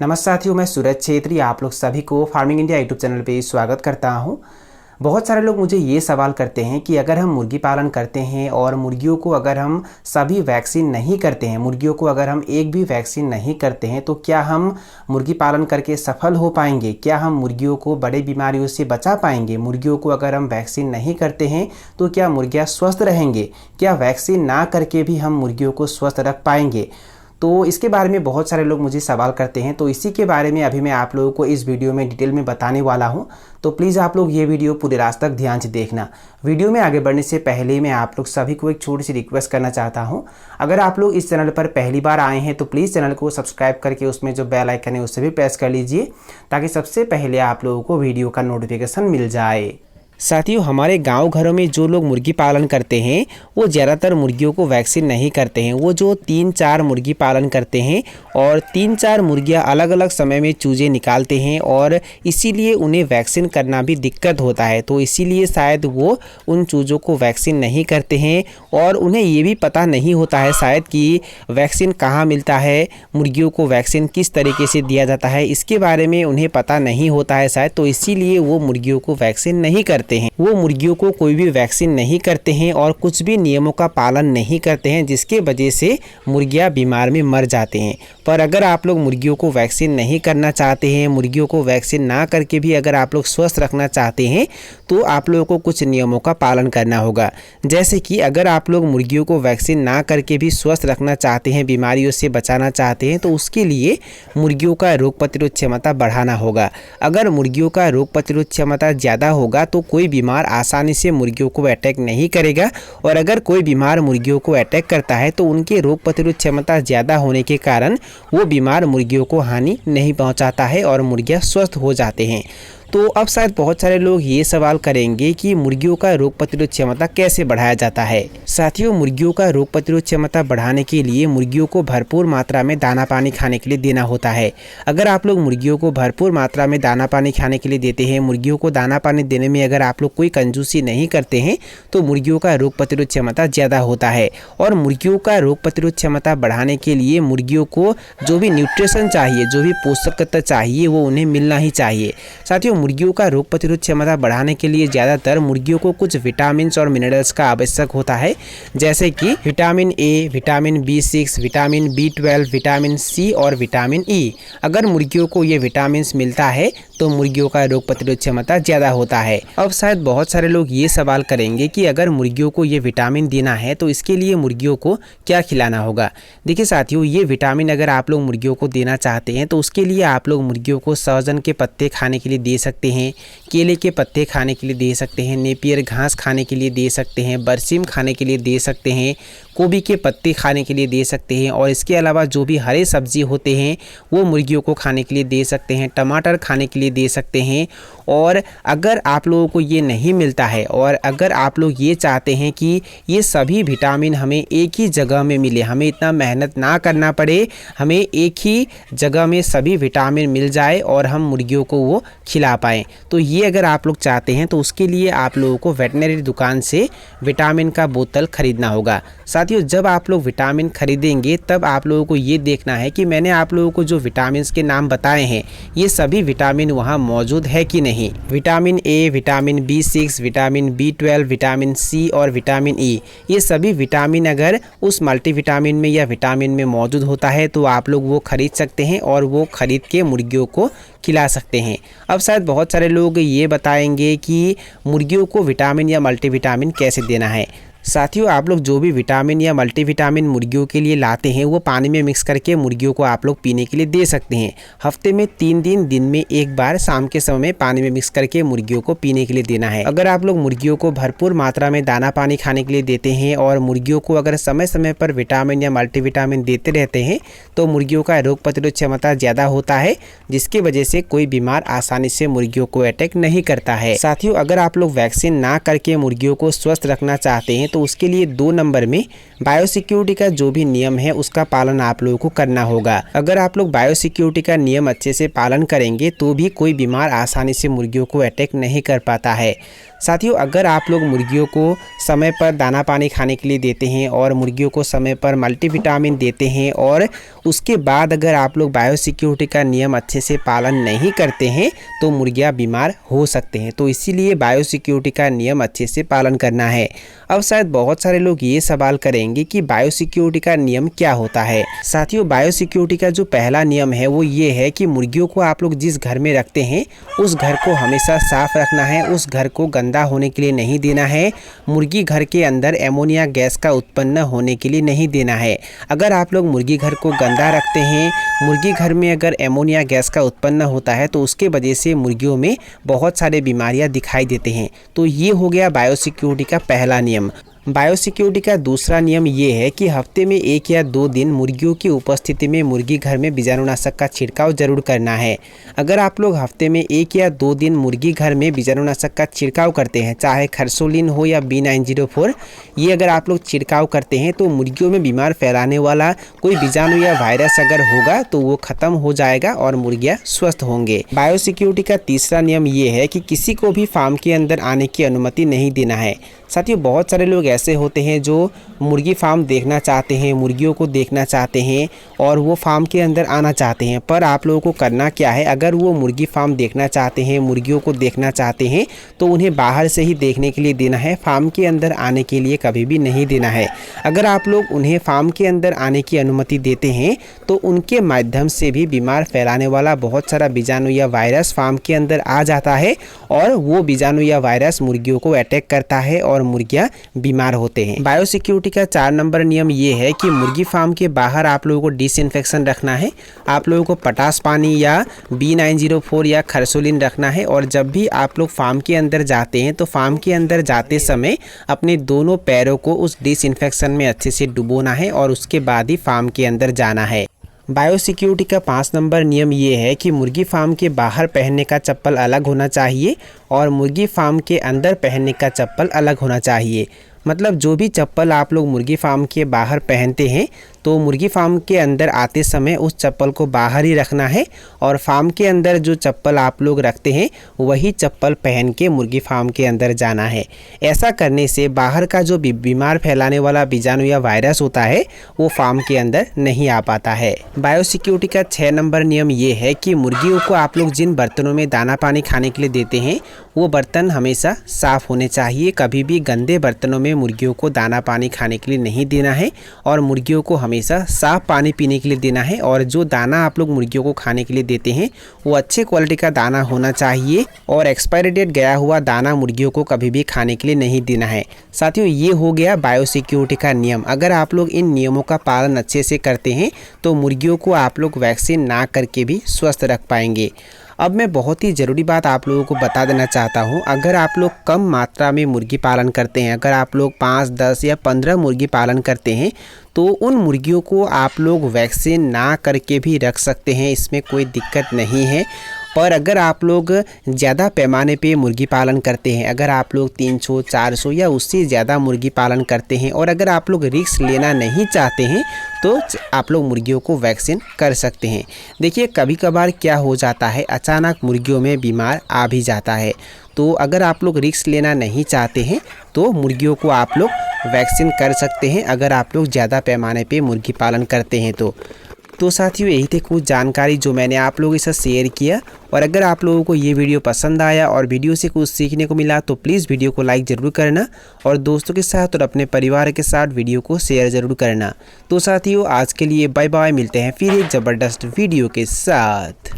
नमस्कार साथियों, मैं सूरज छेत्री आप लोग सभी को फार्मिंग इंडिया यूट्यूब चैनल पे स्वागत करता हूं। बहुत सारे लोग मुझे ये सवाल करते हैं कि अगर हम मुर्गी पालन करते हैं और मुर्गियों को अगर हम सभी वैक्सीन नहीं करते हैं, मुर्गियों को अगर हम एक भी वैक्सीन नहीं करते हैं तो क्या हम मुर्गी पालन करके सफल हो पाएंगे? क्या हम मुर्गियों को बड़े बीमारियों से बचा पाएंगे? मुर्गियों को अगर हम वैक्सीन नहीं करते हैं तो क्या मुर्गियाँ स्वस्थ रहेंगे? क्या वैक्सीन ना करके भी हम मुर्गियों को स्वस्थ रख पाएंगे? तो इसके बारे में बहुत सारे लोग मुझे सवाल करते हैं, तो इसी के बारे में अभी मैं आप लोगों को इस वीडियो में डिटेल में बताने वाला हूं। तो प्लीज़ आप लोग ये वीडियो पूरे रात तक ध्यान से देखना। वीडियो में आगे बढ़ने से पहले मैं आप लोग सभी को एक छोटी सी रिक्वेस्ट करना चाहता हूं। अगर आप लोग इस चैनल पर पहली बार आए हैं तो प्लीज़ चैनल को सब्सक्राइब करके उसमें जो बेल आइकन है उसे भी प्रेस कर लीजिए, ताकि सबसे पहले आप लोगों को वीडियो का नोटिफिकेशन मिल जाए। साथियों, हमारे गांव घरों में जो लोग मुर्गी पालन करते हैं वो ज़्यादातर मुर्गियों को वैक्सीन नहीं करते हैं। वो जो 3-4 मुर्गी पालन करते हैं और 3-4 मुर्गियां अलग अलग समय में चूजे निकालते हैं और इसीलिए उन्हें वैक्सीन करना भी दिक्कत होता है। तो इसीलिए शायद वो उन चूज़ों को वैक्सीन नहीं करते हैं और उन्हें ये भी पता नहीं होता है शायद कि वैक्सीन कहाँ मिलता है, मुर्गियों को वैक्सीन किस तरीके से दिया जाता है, इसके बारे में उन्हें पता नहीं होता है शायद। तो इसीलिए वो मुर्गियों को वैक्सीन नहीं करते हैं। वो मुर्गियों को कोई भी वैक्सीन नहीं करते हैं और कुछ भी नियमों का पालन नहीं करते हैं, जिसके वजह से मुर्गियां बीमार में मर जाते हैं। पर अगर आप लोग मुर्गियों को वैक्सीन नहीं करना चाहते हैं, मुर्गियों को वैक्सीन ना करके भी अगर आप लोग स्वस्थ रखना चाहते हैं तो आप लोगों को कुछ नियमों का पालन करना होगा। जैसे कि अगर आप लोग मुर्गियों को वैक्सीन ना करके भी स्वस्थ रखना चाहते हैं, बीमारियों से बचाना चाहते हैं, तो उसके लिए मुर्गियों का रोग प्रतिरोध क्षमता बढ़ाना होगा। अगर मुर्गियों का रोग प्रतिरोध क्षमता ज़्यादा होगा तो कोई बीमार आसानी से मुर्गियों को अटैक नहीं करेगा, और अगर कोई बीमार मुर्गियों को अटैक करता है तो उनके रोग प्रतिरोध क्षमता ज़्यादा होने के कारण वो बीमार मुर्गियों को हानि नहीं पहुंचाता है और मुर्गियां स्वस्थ हो जाते हैं। तो अब शायद बहुत सारे लोग ये सवाल करेंगे कि मुर्गियों का रोग प्रतिरोध क्षमता कैसे बढ़ाया जाता है। साथियों, मुर्गियों का रोग प्रतिरोध क्षमता बढ़ाने के लिए मुर्गियों को भरपूर मात्रा में दाना पानी खाने के लिए देना होता है। अगर आप लोग मुर्गियों को भरपूर मात्रा में दाना पानी खाने के लिए देते हैं, मुर्गियों को दाना पानी देने में अगर आप लोग कोई कंजूसी नहीं करते हैं तो मुर्गियों का रोग प्रतिरोध क्षमता ज़्यादा होता है। और मुर्गियों का रोग प्रतिरोध क्षमता बढ़ाने के लिए मुर्गियों को जो भी न्यूट्रिशन चाहिए, जो भी पोषक तत्व चाहिए, वो उन्हें मिलना ही चाहिए। साथियों, मुर्गियों का रोग प्रतिरोध क्षमता बढ़ाने के लिए ज़्यादातर मुर्गियों को कुछ विटामिन और मिनरल्स का आवश्यक होता है, जैसे कि vitamin A, vitamin B6, vitamin B12, vitamin C और विटामिन E। अगर मुर्गियों को ये विटामिन मिलता है तो मुर्गियों का रोग प्रतिरोध क्षमता ज़्यादा होता है। अब शायद बहुत सारे लोग ये सवाल करेंगे कि अगर मुर्गियों को ये विटामिन देना है तो इसके लिए मुर्गियों को क्या खिलाना होगा। देखिए साथियों, ये विटामिन अगर आप लोग मुर्गियों को देना चाहते हैं तो उसके लिए आप लोग मुर्गियों को सहजन के पत्ते खाने के लिए दे सकते हैं, केले के पत्ते खाने के लिए दे सकते हैं, नेपियर घास खाने के लिए दे सकते हैं, बरसीम खाने के लिए दे सकते हैं, गोभी के पत्ते खाने के लिए दे सकते हैं, और इसके अलावा जो भी हरे सब्जी होते हैं वो मुर्गियों को खाने के लिए दे सकते हैं, टमाटर खाने के लिए दे सकते हैं। और अगर आप लोगों को ये नहीं मिलता है और अगर आप लोग ये चाहते हैं कि ये सभी विटामिन हमें एक ही जगह में मिले, हमें इतना मेहनत ना करना पड़े, हमें एक ही जगह में सभी विटामिन मिल जाए और हम मुर्गियों को वो खिला पाएँ, तो ये अगर आप लोग चाहते हैं तो उसके लिए आप लोगों को वेटनरी दुकान से विटामिन का बोतल खरीदना होगा। साथियों, जब आप लोग विटामिन खरीदेंगे तब आप लोगों को ये देखना है कि मैंने आप लोगों को जो विटामिन के नाम बताए हैं ये सभी विटामिन वहाँ मौजूद है कि नहीं। Vitamin A, vitamin B6, vitamin B12, vitamin C और विटामिन E, ये सभी विटामिन अगर उस मल्टीविटामिन में या विटामिन में मौजूद होता है तो आप लोग वो खरीद सकते हैं और वो खरीद के मुर्गियों को खिला सकते हैं। अब शायद बहुत सारे लोग ये बताएंगे कि मुर्गियों को विटामिन या मल्टीविटामिन कैसे देना है। साथियों, आप लोग जो भी विटामिन या मल्टीविटामिन मुर्गियों के लिए लाते हैं वो पानी में मिक्स करके मुर्गियों को आप लोग पीने के लिए दे सकते हैं। हफ्ते में 3 दिन में एक बार शाम के समय में पानी में मिक्स करके मुर्गियों को पीने के लिए देना है। अगर आप लोग मुर्गियों को भरपूर मात्रा में दाना पानी खाने के लिए देते हैं और मुर्गियों को अगर समय समय पर विटामिन या मल्टीविटामिन देते रहते हैं तो मुर्गियों का रोग प्रतिरोध क्षमता ज़्यादा होता है, जिसकी वजह से कोई बीमार आसानी से मुर्गियों को अटैक नहीं करता है। साथियों, अगर आप लोग वैक्सीन ना करके मुर्गियों को स्वस्थ रखना चाहते हैं तो उसके लिए 2 नंबर में बायोसिक्योरिटी का जो भी नियम है उसका पालन आप लोगों को करना होगा। अगर आप लोग बायोसिक्योरिटी का नियम अच्छे से पालन करेंगे तो भी कोई बीमार आसानी से मुर्गियों को अटैक नहीं कर पाता है। साथियों, अगर आप लोग मुर्गियों को समय पर दाना पानी खाने के लिए देते हैं और मुर्गियों को समय पर मल्टीविटामिन देते हैं और उसके बाद अगर आप लोग बायोसिक्योरिटी का नियम अच्छे से पालन नहीं करते हैं तो मुर्गियां बीमार हो सकते हैं। तो इसीलिए बायोसिक्योरिटी का नियम अच्छे से पालन करना है। अब शायद बहुत सारे लोग ये सवाल करेंगे कि बायोसिक्योरिटी का नियम क्या होता है। साथियों, बायोसिक्योरिटी का जो पहला नियम है वो ये है कि मुर्गियों को आप लोग जिस घर में रखते हैं उस घर को हमेशा साफ रखना है, उस घर को गंदा होने के लिए नहीं देना है। मुर्गी घर के अंदर एमोनिया गैस का उत्पन्न होने के लिए नहीं देना है। अगर आप लोग मुर्गी घर को गंदा रखते हैं, मुर्गी घर में अगर एमोनिया गैस का उत्पन्न होता है तो उसके वजह से मुर्गियों में बहुत सारे बीमारियां दिखाई देते हैं। तो ये हो गया बायोसिक्योरिटी का पहला नियम। बायोसिक्योरिटी का दूसरा नियम ये है कि हफ्ते में 1 या 2 दिन मुर्गियों की उपस्थिति में मुर्गी घर में बीजाणुनाशक का छिड़काव जरूर करना है। अगर आप लोग हफ्ते में 1 या 2 दिन मुर्गी घर में बीजाणुनाशक का छिड़काव करते हैं, चाहे खरसोलिन हो या B904, ये अगर आप लोग छिड़काव करते हैं तो मुर्गियों में बीमार फैलाने वाला कोई बीजाणु या वायरस अगर होगा तो वो खत्म हो जाएगा और मुर्गियाँ स्वस्थ होंगे। बायोसिक्योरिटी का तीसरा नियम ये है कि किसी को भी फार्म के अंदर आने की अनुमति नहीं देना है। साथियों, बहुत सारे लोग ऐसे होते हैं जो मुर्गी फार्म देखना चाहते हैं, मुर्गियों को देखना चाहते हैं और वो फार्म के अंदर आना चाहते हैं, पर आप लोगों को करना क्या है, अगर वो मुर्गी फार्म देखना चाहते हैं, मुर्गियों को देखना चाहते हैं तो उन्हें बाहर से ही देखने के लिए देना है, फार्म के अंदर आने के लिए कभी भी नहीं देना है। अगर आप लोग उन्हें फार्म के अंदर आने की अनुमति देते हैं तो उनके माध्यम से भी बीमार फैलाने वाला बहुत सारा बीजाणु या वायरस फार्म के अंदर आ जाता है और वो बीजाणु या वायरस मुर्गियों को अटैक करता है और मुर्गियां बीमार होते हैं। बायोसिक्योरिटी का 4 नंबर नियम ये है कि मुर्गी फार्म के बाहर आप लोगों को डिसइंफेक्शन रखना है। आप लोगों को पटास पानी या B904 या खरसोलिन रखना है और जब भी आप लोग फार्म के अंदर जाते हैं तो फार्म के अंदर जाते समय अपने दोनों पैरों को उस डिसइंफेक्शन में अच्छे से डुबोना है और उसके बाद ही फार्म के अंदर जाना है। बायोसिक्योरिटी का 5 नंबर नियम ये है कि मुर्गी फार्म के बाहर पहनने का चप्पल अलग होना चाहिए और मुर्गी फार्म के अंदर पहनने का चप्पल अलग होना चाहिए। मतलब जो भी चप्पल आप लोग मुर्गी फार्म के बाहर पहनते हैं तो मुर्गी फार्म के अंदर आते समय उस चप्पल को बाहर ही रखना है और फार्म के अंदर जो चप्पल आप लोग रखते हैं वही चप्पल पहन के मुर्गी फार्म के अंदर जाना है। ऐसा करने से बाहर का जो बीमार फैलाने वाला बीजाणु या वायरस होता है वो फार्म के अंदर नहीं आ पाता है। बायोसिक्योरिटी का 6 नंबर नियम ये है कि मुर्गियों को आप लोग जिन बर्तनों में दाना पानी खाने के लिए देते हैं वो बर्तन हमेशा साफ़ होने चाहिए। कभी भी गंदे बर्तनों में मुर्गियों को दाना पानी खाने के लिए नहीं देना है और मुर्गियों को हमेशा साफ पानी पीने के लिए देना है। और जो दाना आप लोग मुर्गियों को खाने के लिए देते हैं वो अच्छे क्वालिटी का दाना होना चाहिए और एक्सपायरी डेट गया हुआ दाना मुर्गियों को कभी भी खाने के लिए नहीं देना है। साथियों, ये हो गया बायोसिक्योरिटी का नियम। अगर आप लोग इन नियमों का पालन अच्छे से करते हैं तो मुर्गियों को आप लोग वैक्सीन ना करके भी स्वस्थ रख पाएंगे। अब मैं बहुत ही ज़रूरी बात आप लोगों को बता देना चाहता हूं। अगर आप लोग कम मात्रा में मुर्गी पालन करते हैं, अगर आप लोग 5, 10 या 15 मुर्गी पालन करते हैं तो उन मुर्गियों को आप लोग वैक्सीन ना करके भी रख सकते हैं, इसमें कोई दिक्कत नहीं है। पर अगर आप लोग ज़्यादा पैमाने पे मुर्गी पालन करते हैं, अगर आप लोग 300, 400 या उससे ज़्यादा मुर्गी पालन करते हैं और अगर आप लोग रिस्क लेना नहीं चाहते हैं तो आप लोग मुर्गियों को वैक्सीन कर सकते हैं। देखिए, कभी कभार क्या हो जाता है, अचानक मुर्गियों में बीमार आ भी जाता है। तो अगर आप लोग रिस्क लेना नहीं चाहते हैं तो मुर्गियों को आप लोग वैक्सीन कर सकते हैं, अगर आप लोग ज़्यादा पैमाने पे मुर्गी पालन करते हैं तो साथियों, यही थे कुछ जानकारी जो मैंने आप लोगों के साथ शेयर किया। और अगर आप लोगों को ये वीडियो पसंद आया और वीडियो से कुछ सीखने को मिला तो प्लीज़ वीडियो को लाइक ज़रूर करना और दोस्तों के साथ और अपने परिवार के साथ वीडियो को शेयर ज़रूर करना। तो साथियों, आज के लिए बाय बाय, मिलते हैं फिर एक ज़बरदस्त वीडियो के साथ।